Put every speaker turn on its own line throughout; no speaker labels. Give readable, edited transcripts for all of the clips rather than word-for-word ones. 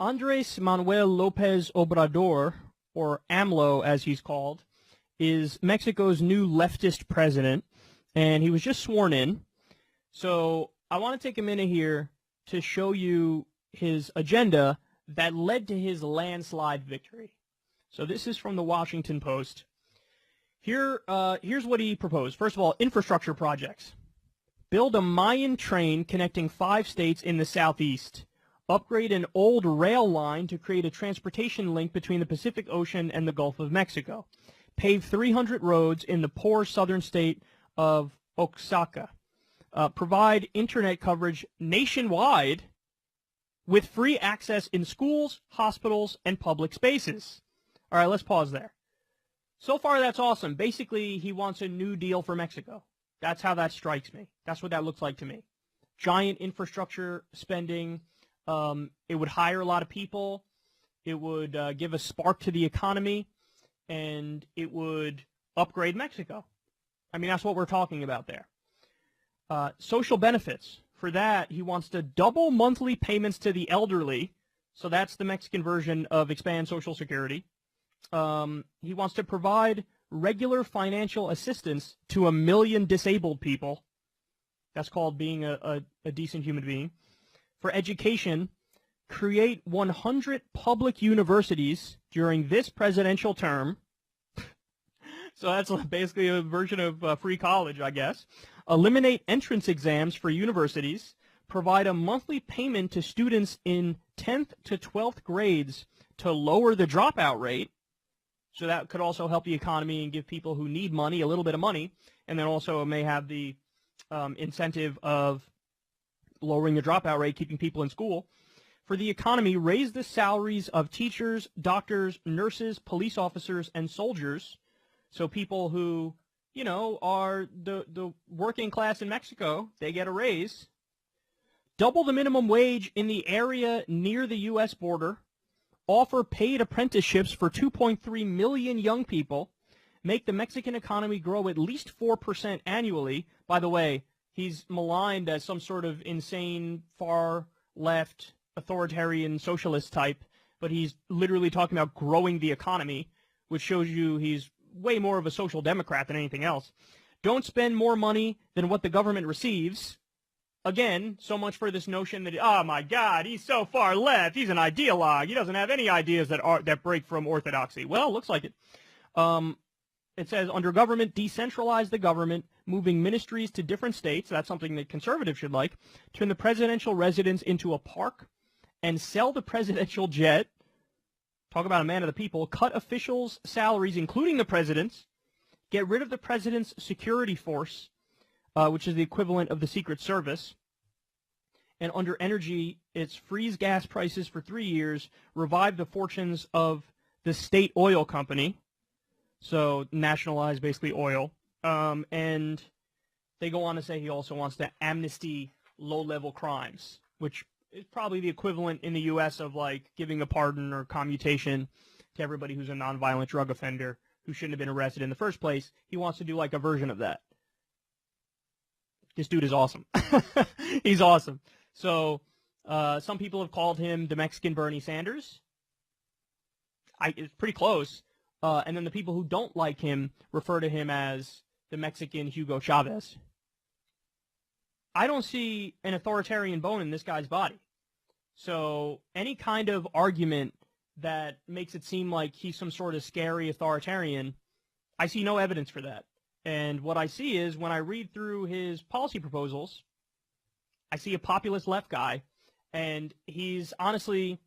Andres Manuel Lopez Obrador, or AMLO as he's called, is Mexico's new leftist president, and he was just sworn in. So I want to take a minute here to show you his agenda that led to his landslide victory. So this is from the Washington Post. Here's what he proposed. First of all, infrastructure projects. Build a Mayan train connecting 5 states in the southeast. Upgrade an old rail line to create a transportation link between the Pacific Ocean and the Gulf of Mexico. Pave 300 roads in the poor southern state of Oaxaca. Provide internet coverage nationwide with free access in schools, hospitals, and public spaces. All right, let's pause there. So far, that's awesome. Basically, he wants a new deal for Mexico. That's how that strikes me. That's what that looks like to me. Giant infrastructure spending. It would hire a lot of people. It would give a spark to the economy. And it would upgrade Mexico. I mean, that's what we're talking about there. Social benefits. For that, he wants to double monthly payments to the elderly. So that's the Mexican version of expand Social Security. He wants to provide regular financial assistance to 1 million disabled people. That's called being a decent human being. For education, create 100 public universities during this presidential term. So that's basically a version of free college, I guess. Eliminate entrance exams for universities. Provide a monthly payment to students in 10th to 12th grades to lower the dropout rate. So that could also help the economy and give people who need money a little bit of money. And then also may have the incentive of lowering the dropout rate, keeping people in school. For the economy, raise the salaries of teachers, doctors, nurses, police officers, and soldiers. So people who, you know, are the working class in Mexico, they get a raise. Double the minimum wage in the area near the U.S. border. Offer paid apprenticeships for 2.3 million young people. Make the Mexican economy grow at least 4% annually. By the way, he's maligned as some sort of insane, far-left, authoritarian socialist type, but he's literally talking about growing the economy, which shows you he's way more of a social democrat than anything else. Don't spend more money than what the government receives. Again, so much for this notion that, oh my God, he's so far left, he's an ideologue, he doesn't have any ideas that break from orthodoxy. Well, looks like it. It says, under government, decentralize the government, moving ministries to different states. That's something that conservatives should like. Turn the presidential residence into a park and sell the presidential jet. Talk about a man of the people. Cut officials' salaries, including the president's. Get rid of the president's security force, which is the equivalent of the Secret Service. And under energy, it's freeze gas prices for 3 years, revive the fortunes of the state oil company. So nationalize basically oil. And they go on to say he also wants to amnesty low-level crimes, which is probably the equivalent in the U.S. of like giving a pardon or commutation to everybody who's a nonviolent drug offender who shouldn't have been arrested in the first place. He wants to do like a version of that. This dude is awesome. He's awesome. So some people have called him the Mexican Bernie Sanders. It's pretty close. And then the people who don't like him refer to him as the Mexican Hugo Chavez. I don't see an authoritarian bone in this guy's body. So any kind of argument that makes it seem like he's some sort of scary authoritarian, I see no evidence for that. And what I see is when I read through his policy proposals, I see a populist left guy, and he's honestly,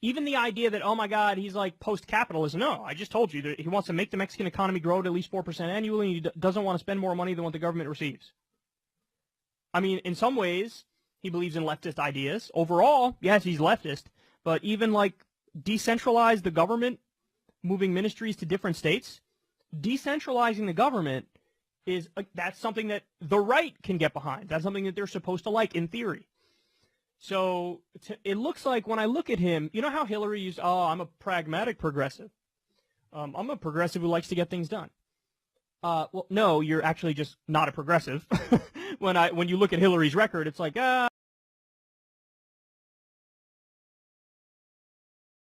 even the idea that, oh my God, he's like post-capitalist. No, I just told you that he wants to make the Mexican economy grow at least 4% annually, and he doesn't want to spend more money than what the government receives. I mean, in some ways, he believes in leftist ideas. Overall, yes, he's leftist, but even like decentralize the government, moving ministries to different states, decentralizing the government is that's something that the right can get behind. That's something that they're supposed to like in theory. So it looks like when I look at him, you know how Hillary used, oh, I'm a pragmatic progressive. I'm a progressive who likes to get things done. Well, no, you're actually just not a progressive. When you look at Hillary's record, it's like,